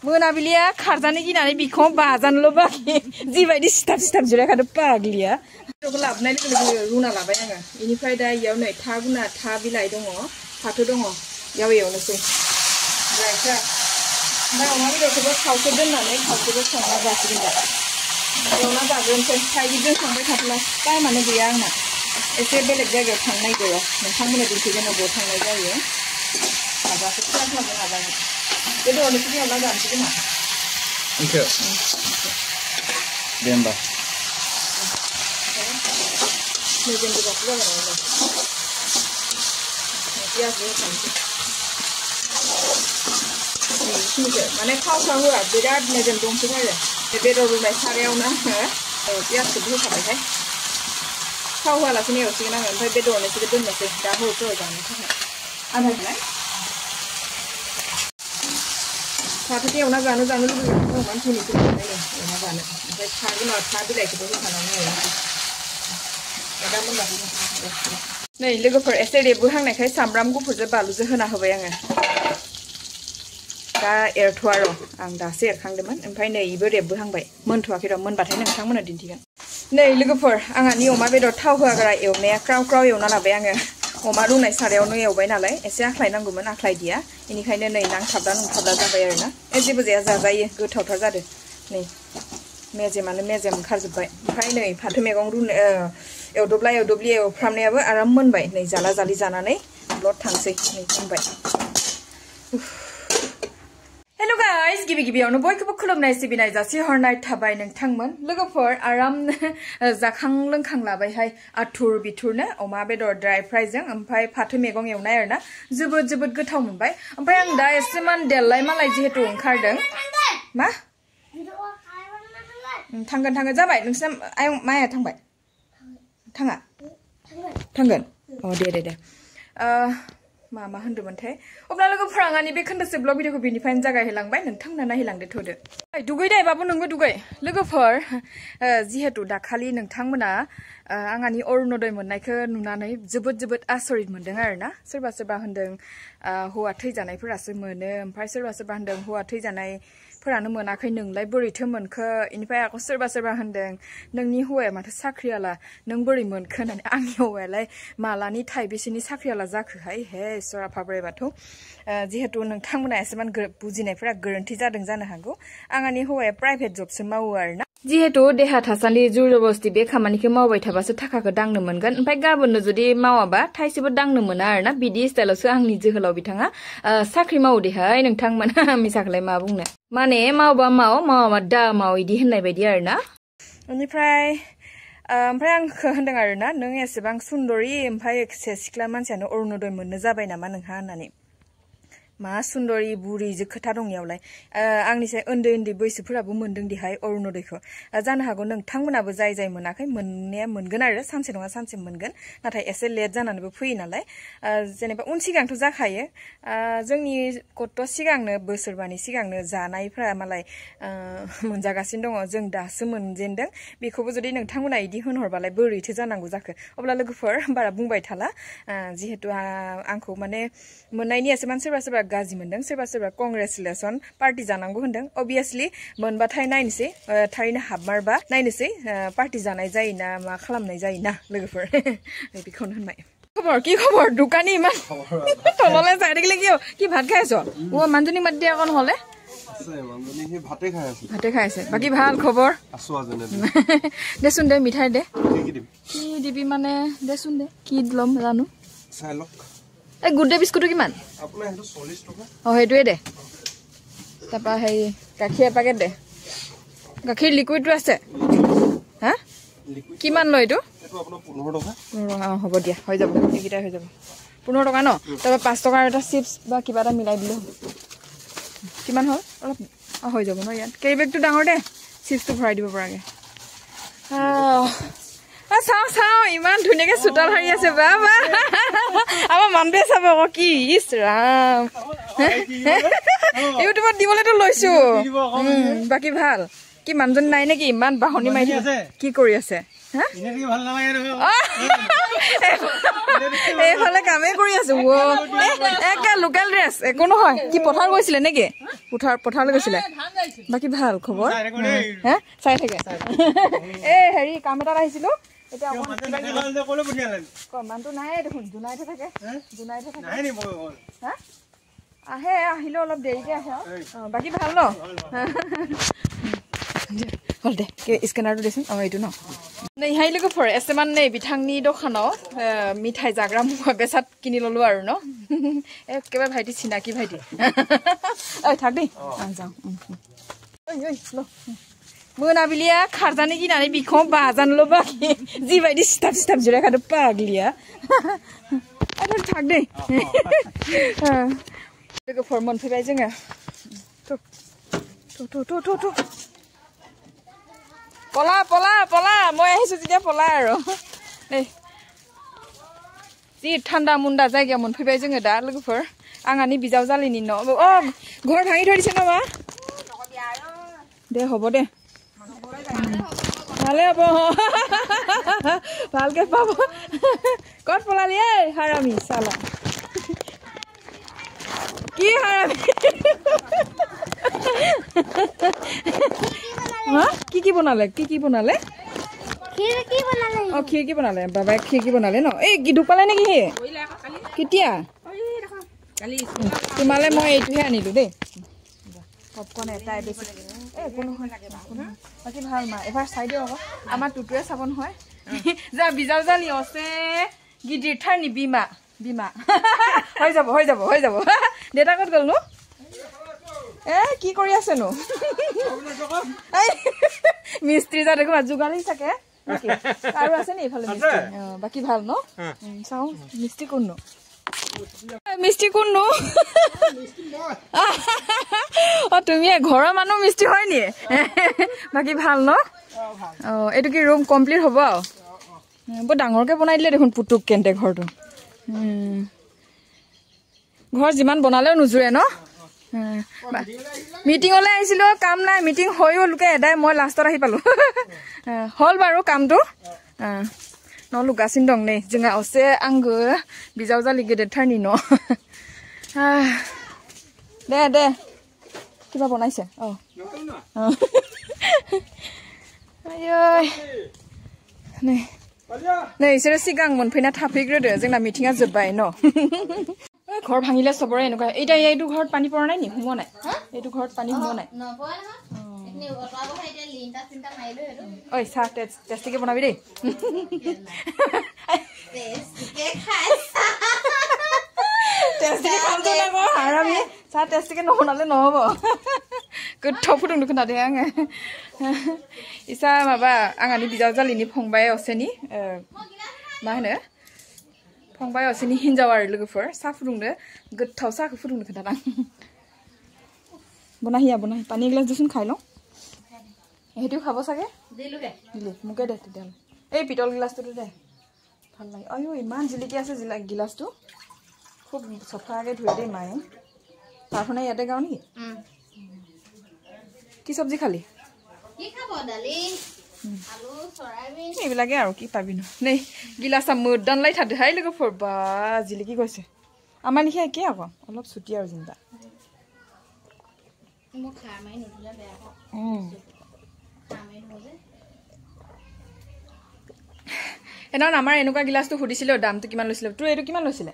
मोनाबिलिया खारजानो गिनानै बिखौ बाजानोल' बाखि जिबायदि सिथाब सिथाब जिरायखादो पाग्लिया बेखौ लाबोनाय लोगो लोगो रुना लाबाय आङो बेनिफ्राय दा इयाव नै था गुना था बिलाइ दङ फाथो दङ इयाव एवनोसै ओमफ्राय अमा बेदरखौबो खावसे दोननानै खावसेबो संना जासिगोन दा एवना जाग्रोनोसै थाइगिरजों संबाय थाब्ला टाइमानो गैया आंना एसे बेलेग जायगायाव थांनो नागिरो नोंथांमोननो दिन्थिगोन बबाव थांनाय जायो माबाखौ थियार खालामनो नाजागोन बेदरनिखौ एवना जानोसै खोमा इखो दे होमबा मेजेम गोजासो जागोन आरो पियाजबो होखानोसै माने थाव थाव होआ बिराद मेजेम दंसोगारो बे बेदर रुनाय सारायावनो आङो पियाजखौबो होखाबायहाय थाव होआलासिनो एवसिगोन आङो ओमफ्राय बेदरनिखौबो दोननोसै दा हरफोराव जानो थाखाय आमफ्राय फाथोखौ एवना जानो लुबैयो मानसिनिखौ एवना जानो ओमफ्राय था गोना था बिलाइखौबो होखानानै एवनोसै दा मोनबाय नै लोगोफोर एसे रेबबोहांनायखाय सामब्राम गुफुरजों बानलुजों होना होबाय आङो दा एरथ'आ र' आं दासो एरखांदोंमोन ओमफ्राय नै इबो रेबबोहांबाय मोनथ'वाखै र' मोनबाथाय नोंथांमोननो दिन्थिगोन नै लोगोफोर आंहानि अमा बेदर थाव होआगारा एवनाया क्राव क्राव एवना लाबाय आङो अमा रुनाय सारायावनो एवबाय नालाय एसे आख्लायनांगौमोन आख्लायदिया बेनिखायनो नै नांथाबला नुंथाबला जाबाय आरोना जेबो जाया जाजायो गोथावथार जादों नै मेजेमानो मेजेम ओंखारजोब्बाय ओमफ्राय नै फाथो मैगं रुनो एवदबला एवदबलि एवफ्रामनायाबो आराम मोनबाय नै जाला जालि जानानै ब्लड थांसै नै मोनबाय हेल' गाइस गिबि गिबियावनो बयखौबो खुलुमनाय सिबिनाय जासिहरनाय थाबाय नोंथांमोन लोगोफोर आरामनो जाखां लोंखां लाबायहाय आथुर बिथुरनो अमा बेदर ड्राय फ्राइजों ओमफ्राय फाथो मैगं एवनाय आरोना जोबोद गोथाव मोनबाय ओमफ्राय आं दा एसेमान देलाय मालाय जिहेतु ओंखारदों मा थांगोन जाबाय नोंसिना माया थांबाय थांगोन अ दे मा होनदोंमोनथाय अब्ला लोगोफोर आंनि बे खोन्दोसे ब्लग भिडिअखौ बेनिफ्रायनो जागायहोलांबाय नोंथांमोना नायहोलांदो थोदो दुगैनाय बाबो नोंबो दुगै लोगोफोर जिहेतु दाखालि नोंथांमोना आंनि अरुणोदय मोननायखौ नुनानै जोबोद आसरित मोनदों आरोना सोरबा होनदों हौवा थैजानायफोरासो मोनो ओमफ्राय सोरबा होनदों हौवा थैजानायफोरानो मोनाखै नोंलाय बोरैथो मोनखो इनिफ्राय आरो सोरबा होनदों नोंनि हौवाया माथो साख्रियाला नों बोरै मोनखो होननानै आंनि हौवायालाय मालानि थाइबेसेनि साख्रियाला जाखोहाय हे इसोर आफा बोराइ बाथौ जिहेतु नोंथांमोना एसेमान बुजिनायफोरा गोरोन्थि जादों जानो हागौ आंनि हौवाया प्राइभेट जबसो मावो आरोना जिहेतु देहा थासान्दि जुरबस्ति बे खामानिखौ मावबाय थाबासो थाखाखौ दांनो मोनगोन ओमफ्राय गाबोननो जुदि मावाबा थाइसेबो दांनो मोना आरोना बिदि स्टाइलावसो आंनि जोहोलाव बिथाङा साख्रि मावो देहाय नोंथांमोन मिसाखौलाय मा बुंनो माने मावबा मावाबा दा माव इदि होननाय बायदि आरोना ओमफ्राय आंखौ होनदों आरोना नों एसेबां सुन्दरि ओमफ्राय एसे सिख्ला मानसियानो अरुणोदय मोननो जाबाय नामा नोंहा होननानै मा सुन्दरि बुरिजो खोथा दं इयावलाय आंनिसाय उन्दै बैसोफोराबो मोनदों दिहाय अरुणोदयखौ जानो हागौ नोंथांमोनाबो जाय मोनाखै मोननाया मोनगोन आरो सानसे नङा सानसे मोनगोन नाथाय एसे लेट जानानैबो फैयो नालाय जेनेबा उन सिगांथ' जाखायो जोंनि कत सिगांनो बोसोरबानि सिगांनो जानायफ्रा मालाय मोनजागासिनो दङ जों दासो मोनजेनदों बेखौबो जुदि नोंथांमोना इदि होनहरबालाय बोरैथो जानांगौ जाखो अब्ला लोगोफोर बारा बुंबाय थाला जिहेतु आंखौ माने मोननायनि एसेमान सोरबा गाज्रि मोनदों सोरबा कंग्रेचुलेसन पार्टी जानांगौ होनदों अबियासलि मोनबाथाय नायनोसै थारैनो हाबमारबा नायनोसै पार्टी जानाय जायोना मा खालामनाय जायोना लोगोफोर बेखौनो होनबाय কি খবৰ দোকানী ইমান তললৈ চাই থাকিলে কি ভাত খাই আছ ও মানুহজনী মাতি দিয়া অকণ হলে ভাতে খাই আছে বাকী ভাল খবৰ দেচোন দে মিঠাই দে কি দিবি মানে দেচোন দে কি ল'ম জানো এই গুড ডে বিস্কুটটো কিমান অ সেইটোৱে দে তাৰপৰা হেৰি গাখীৰ এপেকেট দে গাখীৰ লিকুইডটো আছে হা কিমান লয় এইটো হ'ব দিয়া হৈ যাব এইকেইটাই হৈ যাব 15 টকা ন তাৰপৰা 5 টকাৰ এটা চিপছ বা কিবা এটা মিলাই দিলে কিমান হ'ল অলপ হৈ যাব ন ইয়াত কেৰি বেগটো ডাঙৰ দে চিপছটো ভৰাই দিব পৰাকৈ চাওঁ ইমান ধুনীয়াকৈ চোতাল হাৰি আছে বা আমাৰ মানুহটোৱে চাব আকৌ কি ইছ ৰাম ইউটিউবত দিবলৈতো লৈছো বাকী ভাল কি মানুহজনী নাই নেকি ইমান বাহনি মাৰি কি কৰি আছে এইফালে কামেই কৰি আছো একে লোকেল ড্ৰেছ একো নহয় কি পথাৰ গৈছিলে নেকি পথাৰলৈ গৈছিলে বাকী ভাল খবৰ হে চাই থাকে এই হেৰি কাম এটাত আহিছিলো এতিয়া মানুহটো নাই দেখোন জোনাইতে থাকে আহে আহিলেও অলপ দেৰিকে আহে বাকী ভাল ন হল দে স্কেনাৰটো দেচোন এইটো ন नै হাই লোক ফৰ এছেমান नै বিথাংনি দোকানাव মিঠাই জাগ্ৰা মুখা বেচাত কিনি ললো আৰু ন একেবাৰে ভাইটি চিনাকি ভাইটি ঐ থাক দেই যাওঁ ল मोनाबिलिया खारजानो गिनानै बिखौ बाजानोल' बाखि जिबायदि सिथाब जिरायखादो पाग्लिया आरो थाक दे लोगोफोर मोनफैबाय जोङो थ पला মই আহিছো যেতিয়া पला আৰু नै जि ঠান্ডা मुन्दा जायगायाव मोनफैबाय जोङो दा लोगोफोर आंहानि बिजावजालिनि न' घर भाङि थৈ दिছে नामा दे হ'ব दे ভালে হ'ব ভালকে পাব কত পলালি এই হাৰামি সালা কি হাৰামি হা কি বনালে কি বনালে খিৰকি বনালে বাবাই খিৰকি বনালে ন এই কি ঢুকালে নেকি হে কেতিয়া তোমালে মই এইটোহে আনিলো দেই পপকৰ্ন এটাই বেছি কোনো হয় বাকি ভাল মা এবাৰ চাই দিও আকৌ আমাৰ টুটুৱে চাব নহয় যা বিজাও জালি আছে গিদিৰ ঠানি বিমা হৈ যাব দেতা কত গল নো কি কৰি আছে নো মিস্ত্ৰী যা দেখো যোগালি থাকে আৰু আছে নি ইফালে মিস্ত্ৰী বাকি ভাল ন চাও মিস্ত্ৰী কোন নো তুমি ঘৰৰ মানুহ মিস্ত্ৰী হয় নি বাকি ভাল ন এইটো কি ৰুম কমপ্লিট হ'ব বৰ ডাঙৰকে বনাই দিলে দেখোন পুতুক কেন্তে ঘৰটো ঘৰ যিমান বনালেও নুজুৰে ন মিটিঙলৈ আহিছিলো কাম নাই মিটিং হৈও লোকে এদাই মই লাষ্টত আহি পালো হল বাৰু কামটো नलुगासिनो दं नै जोंहा असे आंगो बिजावजालि गेदेरथारनि न दे किबा बनायसे आयै नै इसोर सिगां मोनफैना थाफैग्रोदो जोंना मिटिङा जोबबाय न घर भाঙিলে सबरे एनुका এইটো ঘৰত পানী পৰা নাই নি হুমো নাই এইটো ঘৰত পানী হুমো নাই ঐ চাহ টেষ্টিকে বনাবি দেই টেষ্টিকে খামতো নাকো হাৰামি চাহ টেষ্টিকে নবনালে নহ'ব गोथाव फुदुंनो खोनादों आङो इसा माबा आंहानि बिजावजालिनि फंबाय असेनि मा होनो फंबाय असेनि हिनजाव आरो लोगोफोर साहा फुदुंनो गोथाव साहाखौ फुदुंनो खोन्थादों बनाहिया पानी ग्लास दुसुन खाइ लওঁ সেইটো খাব চাগে দিলুগে মুকে দে তেতিয়ালে এই পিতল গ্লাসটো দে ভাল লাগে আয়ো ইমান জিলিকি আছে গ্লাসটো খুব সফাকে ধুই দে মায়ে তাৰফনে ইয়াতে গাও নি কি সবজি খালি কি খাব দালি আলু সয়াবিন এইবিলাকে আৰু কি পাবি ন নাই গিলাসা মুদান লাই থাদে হাই লগো ফৰবা জিলিকি গৈছে আমাৰ নিখে কি আকৌ অলপ ছুটি আৰু জিন্দা মোক খামাই নতুলা বেয়া এনান আমাৰ এনেকুৱা গিলাসটো সুধিছিল দামটো কিমান লৈছিল তোৰ এইটো কিমান লৈছিল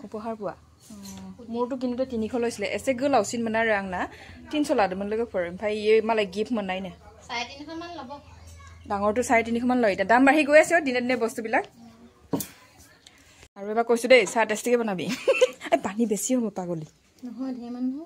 উপহাৰ পোৱা মোৰটো কিনুতে 300 লৈছিল এসে গোলাউसिन मोन आरो आंना 300 लादोंमोन लोगोफोर ओमफ्राय ये मालाय गिफ्ट मोननाय ने 350 मान लबो डांगरটো 350 मान लय এটা দাম বাঢ়ি গৈ আছে দিনে দিনে বস্তুবিলাক আৰু এবা কৈছো দেই চাহ টেষ্টিকে বনাবি এই পানী বেছি হ'ব পাগলি নহয় ধে মানুহ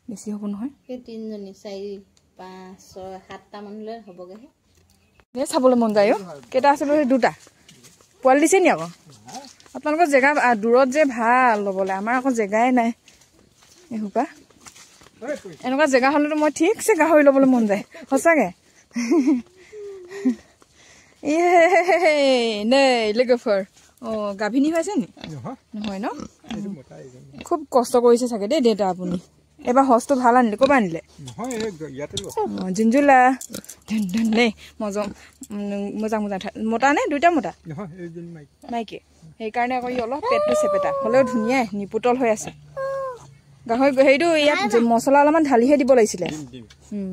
বেছি হ'ব নহয় এই তিনজনী 4 5 6 7টা মানলৈ হ'বগে নে চাবলৈ মন যায় কেটা আছে দুটা পোৱাল দিছে নি আকৌ আপোনালোকৰ জেগা দূৰত যে ভাল লবলে আমাৰ আকৌ জেগাই নাই এহুপা এনেকুৱা জেগা হলেতো মই ঠিকছে গাহৰি লবলৈ মন যায় সঁচাকে nei লোগোফৰ গাভিনী হৈছে নি নহয় ন খুব কষ্ট কৰিছে চাগে দেই দেতা আপুনি एबा हॉस्टल भाला निले को बानिले নহয় ইয়াতে লো जिनजुला धन ने मजम मोजां मोजां मोटा ने दुइटा मोटा নহয় এইজন माइके সেই কাৰণে আকৌ ইয়লো পেটটো চেপেটা হলেও ধুনিয়া নিপুটল হৈ আছে গাহৰি হেইটো ইয়াত মছলা অলপমান ঢালিহে দিব লাগিছিলে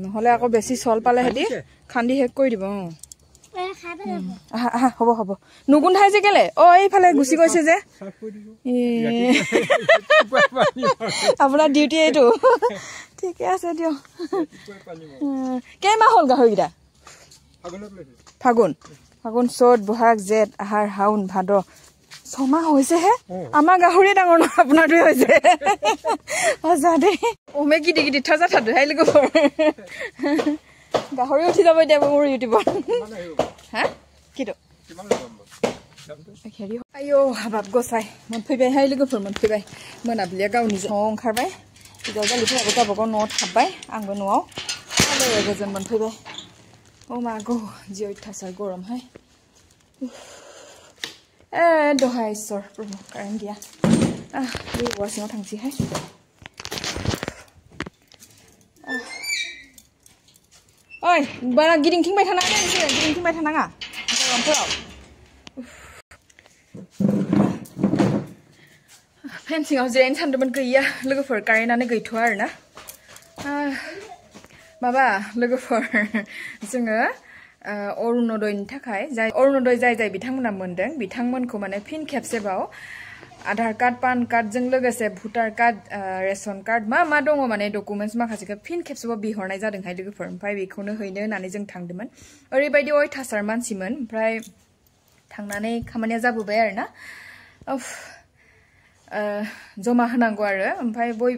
নহলে আকৌ বেছি চল পালে হেদি খান্দি হেক কৰি দিব হ'ব হ'ব নুগুন্ধাই যে কেলে অ এইফালে গুছি গৈছে যে আপোনাৰ ডিউটি এইটো ঠিকে আছে দিও কেইমাহ হ'ল গাহৰিটা ফাগুন ফাগুন চ'ত বহাগ জেঠ আহাৰ শাওন ভাদ 6 মাহ হৈছে হে আমাৰ গাহৰি ডাঙৰ ন আপোনাৰটোই হৈছে আজাদে ওমে কি দিগি দিঠা যা থাদু হাইলে গো গাহৰি উঠি যাব দিয়া মোৰ ইউটিউবত হা কিটো হেৰি আয়ো হাবাব গছাই মন ফैबाय हाय लोगोफोर मन फैबाय मोनाबिलिया गावनि न'आव ओंखारबाय बिदाव जालिफोराबो गावबागाव न'आव थाबाय आंबो न'आव आलो गोजोन मन फैबाय ओ मागो जि अयथासार गरमहाय दहाय सर प्रभु कारेन्ट गैया बे वासिङाव थांसैहाय ओइ बारा गिदिंथिंबाय थानाङा नोंसोर गिदिंथिंबाय थानाङा गरमफोराव फेन्सिङाव जिरायनो सानदोंमोन गैया लोगोफोर कारेन्टआनो गैथ'आ आरोना माबा लोगोफोर जोङो अरुणोदयनि थाखाय जाय अरुणोदय जाय बिथांमोना मोनदों बिथांमोनखौ माने फिन खेबसेबाव आधार कार्ड पान कार्ड जों लोगोसे भोटार कार्ड रेशन कार्ड मा दङ माने डकुमेन्ट्स माखासेखौ फिन खेबसेबाव बिहरनाय जादोंहाय लोगोफोर ओमफ्राय बेखौनो हैनो होननानै जों थांदोंमोन ओरैबायदि अयथासार मानसिमोन ओमफ्राय थांनानै खामानिया जाबोबाय आरोना जमा होनांगौ आरो ओमफ्राय बय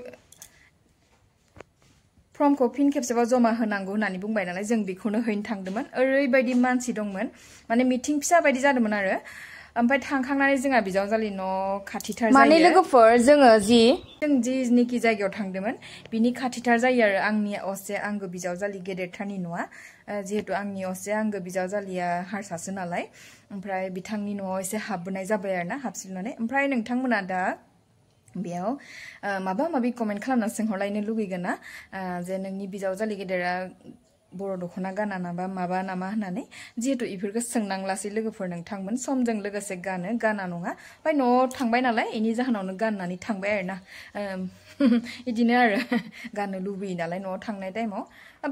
फर्मखौ फिन खेबसेबाव जमा होनांगौ होननानै बुंबाय नालाय जों बेखौनो हैनो थांदोंमोन ओरैबायदि मानसि दंमोन माने मिटिं फिसा बायदि जादोंमोन आरो ओमफ्राय थांखांनानै जोंहा बिजावजालि न' खाथिथार जायो माने लोगोफोर जोङो जों जिनिखि जायगायाव थांदोंमोन बिनि खाथिथार जायो आरो आंनि असे आंगो बिजावजालि गेदेरथारनि न'आ जिहेतु आंनि असे आंगो बिजावजालिया हारसासो नालाय ओमफ्राय बिथांनि न'आव एसे हाबबोनाय जाबाय आरोना हाबसिननानै ओमफ्राय नोंथांमोना दा बेयाव माबा माबि कमेन्ट खालामना सोंहरलायनो लुगैगोन ना जे नोंनि बिजावजालि गेदेरा बर' दख'ना गाना नामा माबा नामा होननानै जिहेतु इफोरखौ सोंनांलासै लोगोफोर नोंथांमोन समजों लोगोसे गाना नङा ओमफ्राय न'आव थांबाय नालाय इनि जाहोनावनो गाननानै थांबाय आरोना इदिनो आरो गाननो लुबैयो नालाय न'आव थांनाय टाइमाव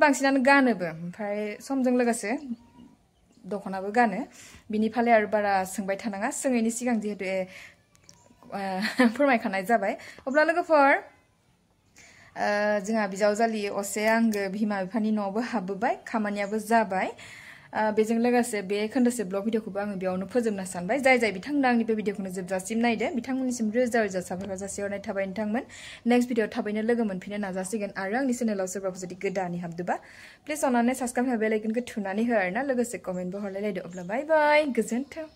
बांसिनानो गानोबो ओमफ्राय समजों लोगोसे दख'नाबो गानो बिनि फाले आरो बारा सोंबाय थानाङा सोङैनि सिगां जिहेतु फोरमायखानाय जाबाय अब्ला लोगोफोर जोंहा बिजावजालि असे आंगो बिमा बिफानि न'आवबो हाबबोबाय खामानियाबो जाबाय बेजों लोगोसे बे खोन्दोसे ब्लग भिडिअखौबो आङो बेयावनो फोजोबनो सानबाय जाय बिथांमोना आंनि बे भिडिअखौनो जोबजासिम नायदो बिथांमोननिसिम रोजा रोजा साबायखर जासिहरनाय थाबाय नोंथांमोन नेक्स्ट भिडिअ थाबैनो लोगो मोनफिननो नाजासिगोन आरो आंनि चेनेलाव सोरबाफोर जुदि गोदानै हाबदोबा प्लिज अननानै साबस्क्राइब बेल आइकनखौ थुनानै हो आरोना लोगोसे कमेन्टबो हरलायलायदो अब्ला बाय बाय गोजोन्थों